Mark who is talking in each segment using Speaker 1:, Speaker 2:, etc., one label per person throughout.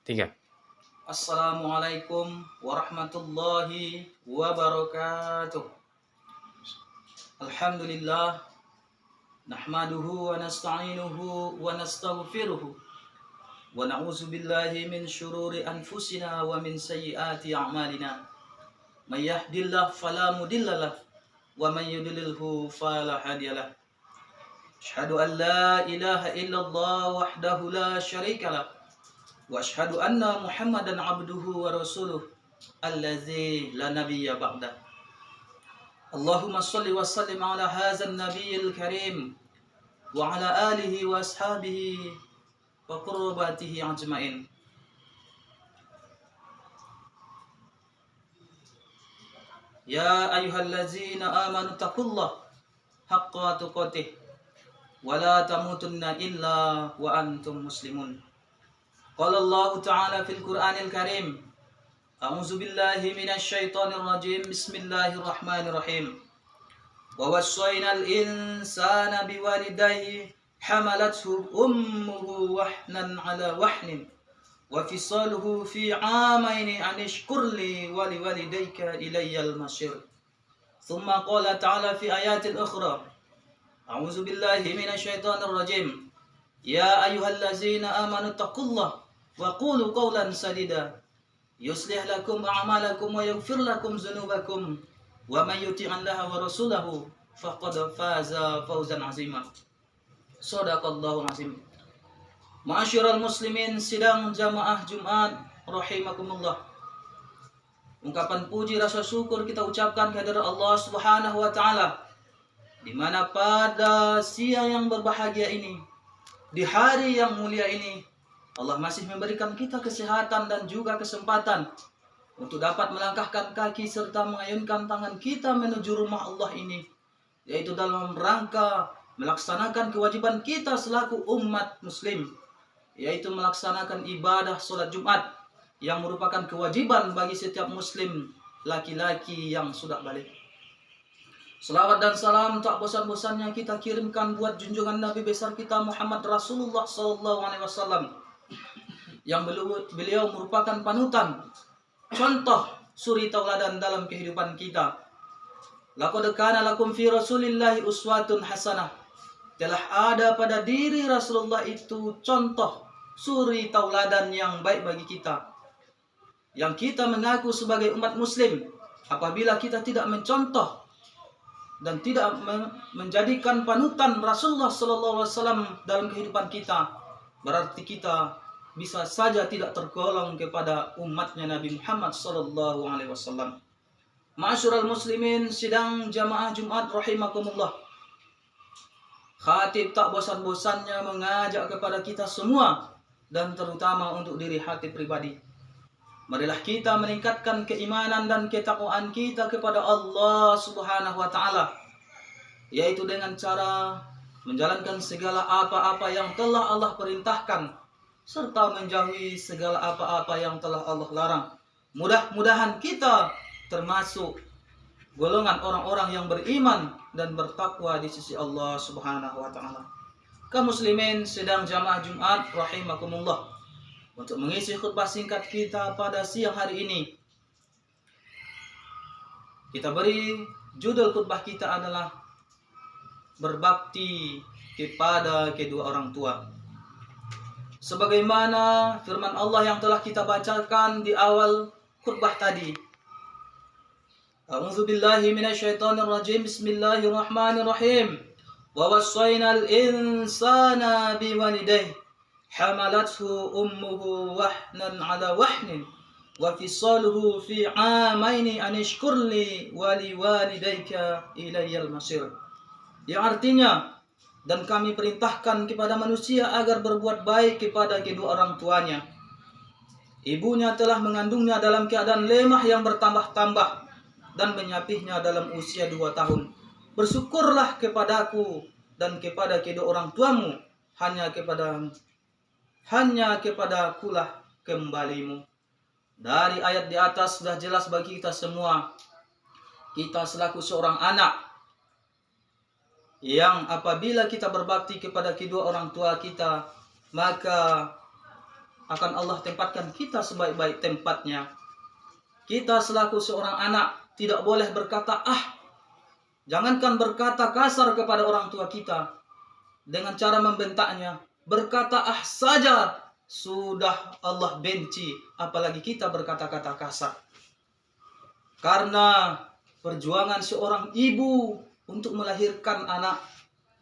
Speaker 1: Tiga.
Speaker 2: Assalamualaikum warahmatullahi wabarakatuh. Alhamdulillah, nahmaduhu wa nasta'inuhu wa nastaghfiruhu wa na'udzu billahi min syururi anfusina wa min sayyiati a'malina. May yahdihillahu fala mudhillalah wa may yudlilhu fala hadiyalah. Asyhadu an la ilaha illallah wahdahu la syarikalah wa asyhadu anna Muhammadan abduhu wa rasuluh allazi la nabiyya ba'da. Allahumma shalli wa sallim ala hadzal nabiyil karim wa ala alihi wa ashabihi wa qurbatihi ajmain. Ya ayyuhallazina amanu taqullaha haqqa tuqatih wa la tamutunna illa wa antum muslimun. Qala Allah Ta'ala fil Qur'anil Karim. A'udzu billahi minasy syaithanir rajim. Bismillahirrahmanirrahim. Wa wassaynal insana biwalidayhi hamalathu ummuhu wahnan 'ala wahnin wa fisaluhu fi 'amaini an ishkur li wa liwalidayka ilayyal masir. Tsumma qala ta'ala fi ayatin ukhra. A'udzu billahi minasy syaithanir rajim. Ya ayyuhallazina amanu taqullaha wa qulu qawlan sadida yuslih lakum a'malakum wa yaghfir lakum dzunubakum wa may yuti'allaha wa rasulahu faqad faza fawzan 'azima. Shadaqallahu 'azim. Ma'asyiral muslimin sidang jamaah Jumat rahimakumullah. Ungkapan puji rasa syukur kita ucapkan kehadirat Allah Subhanahu wa taala, di mana pada siang yang berbahagia ini, di hari yang mulia ini, Allah masih memberikan kita kesehatan dan juga kesempatan untuk dapat melangkahkan kaki serta mengayunkan tangan kita menuju rumah Allah ini, yaitu dalam rangka melaksanakan kewajiban kita selaku umat muslim, yaitu melaksanakan ibadah sholat Jumat yang merupakan kewajiban bagi setiap muslim laki-laki yang sudah balik. Selawat dan salam tak bosan-bosannya kita kirimkan buat junjungan Nabi besar kita Muhammad Rasulullah SAW, yang beliau merupakan panutan, contoh suri tauladan dalam kehidupan kita. Laqad kana lakum fi Rasulillahi uswatun hasanah. Telah ada pada diri Rasulullah itu contoh suri tauladan yang baik bagi kita. Yang kita mengaku sebagai umat muslim, apabila kita tidak mencontoh dan tidak menjadikan panutan Rasulullah SAW dalam kehidupan kita, berarti kita bisa saja tidak tergolong kepada umatnya Nabi Muhammad SAW. Ma'asyiral muslimin sidang jamaah Jumat rahimakumullah. Khatib tak bosan-bosannya mengajak kepada kita semua, dan terutama untuk diri khatib pribadi. Marilah kita meningkatkan keimanan dan ketakwaan kita kepada Allah Subhanahu wa taala, yaitu dengan cara menjalankan segala apa-apa yang telah Allah perintahkan, serta menjauhi segala apa-apa yang telah Allah larang. Mudah-mudahan kita termasuk golongan orang-orang yang beriman dan bertakwa di sisi Allah Subhanahu wa taala. Kaum muslimin sedang jamaah Jumat rahimakumullah. Untuk mengisi khutbah singkat kita pada siang hari ini, kita beri judul khutbah kita adalah berbakti kepada kedua orang tua. Sebagaimana firman Allah yang telah kita bacakan di awal khutbah tadi. A'udzu billahi minasyaitonir rajim. Bismillahirrahmanirrahim. Wa wassaynal insana biwalidayhi hamalathu ummuhu wahnan 'ala wahnin wa fisaluhu fi 'amaini an ishkur li wa liwalidayka ilayyal masir. Yang artinya, dan kami perintahkan kepada manusia agar berbuat baik kepada kedua orang tuanya. Ibunya telah mengandungnya dalam keadaan lemah yang bertambah-tambah dan menyapihnya dalam usia 2 tahun. Bersyukurlah kepadaku dan kepada kedua orang tuamu, hanya kepadakulah kembalimu. Dari ayat di atas sudah jelas bagi kita semua, kita selaku seorang anak, yang apabila kita berbakti kepada kedua orang tua kita, maka akan Allah tempatkan kita sebaik-baik tempatnya. Kita selaku seorang anak tidak boleh berkata jangankan berkata kasar kepada orang tua kita dengan cara membentaknya, berkata saja sudah Allah benci, apalagi kita berkata-kata kasar. Karena perjuangan seorang ibu untuk melahirkan anak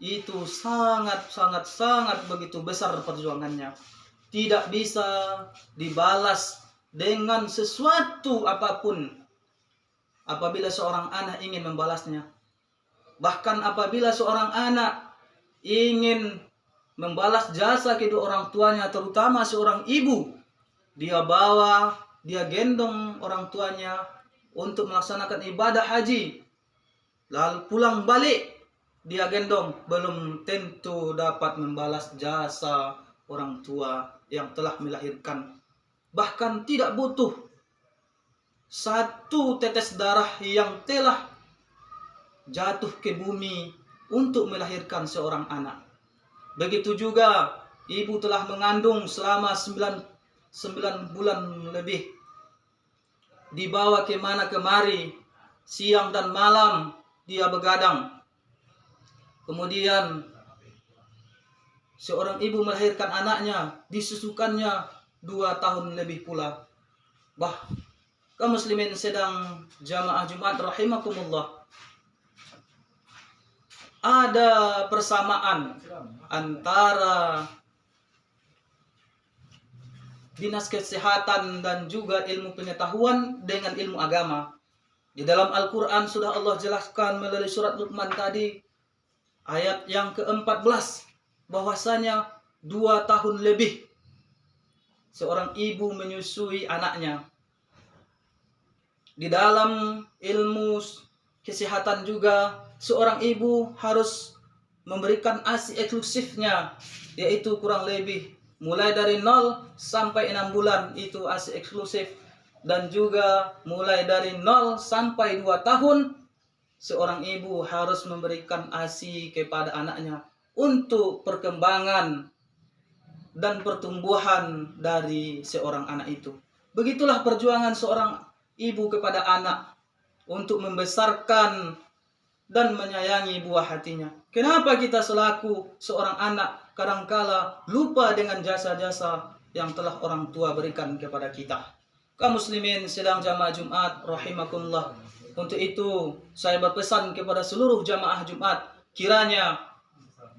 Speaker 2: itu sangat begitu besar perjuangannya. Tidak bisa dibalas dengan sesuatu apapun apabila seorang anak ingin membalasnya. Bahkan apabila seorang anak ingin membalas jasa kedua orang tuanya, terutama seorang ibu, dia gendong orang tuanya untuk melaksanakan ibadah haji, lalu pulang balik dia gendong, belum tentu dapat membalas jasa orang tua yang telah melahirkan. Bahkan tidak butuh satu tetes darah yang telah jatuh ke bumi untuk melahirkan seorang anak. Begitu juga ibu telah mengandung selama 9 bulan lebih, dibawa kemana kemari, siang dan malam dia begadang. Kemudian seorang ibu melahirkan anaknya, disusukannya 2 tahun lebih pula. Kaum muslimin sedang jamaah Jumat rahimakumullah, ada persamaan antara dinas kesehatan dan juga ilmu pengetahuan dengan ilmu agama. Di dalam Al-Quran sudah Allah jelaskan melalui surat Luqman tadi, ayat yang ke-14, bahwasanya 2 tahun lebih seorang ibu menyusui anaknya. Di dalam ilmu kesehatan juga seorang ibu harus memberikan ASI eksklusifnya, yaitu kurang lebih mulai dari 0 sampai 6 bulan itu ASI eksklusif, dan juga mulai dari 0 sampai 2 tahun seorang ibu harus memberikan ASI kepada anaknya untuk perkembangan dan pertumbuhan dari seorang anak itu. Begitulah perjuangan seorang ibu kepada anak untuk membesarkan dan menyayangi buah hatinya. Kenapa kita selaku seorang anak kadangkala lupa dengan jasa-jasa yang telah orang tua berikan kepada kita? Kaum muslimin sedang jamaah Jumat rahimakumullah. Untuk itu saya berpesan kepada seluruh jamaah Jumat, kiranya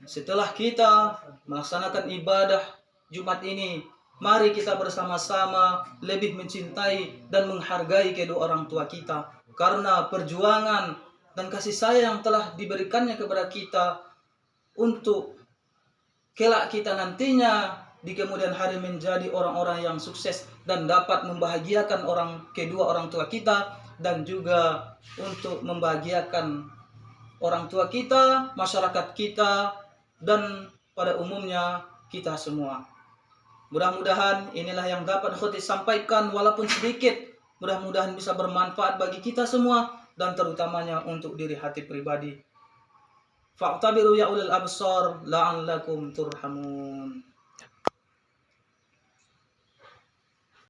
Speaker 2: setelah kita melaksanakan ibadah Jumat ini, mari kita bersama-sama lebih mencintai dan menghargai kedua orang tua kita, karena perjuangan dan kasih sayang telah diberikannya kepada kita untuk kelak kita nantinya di kemudian hari menjadi orang-orang yang sukses dan dapat membahagiakan kedua orang tua kita, dan juga untuk membahagiakan orang tua kita, masyarakat kita, dan pada umumnya kita semua. Mudah-mudahan inilah yang dapat Khotib sampaikan, walaupun sedikit. Mudah-mudahan bisa bermanfaat bagi kita semua, dan terutamanya untuk diri hati pribadi. Fa'tabiru ya ulil absar la'allakum turhamun.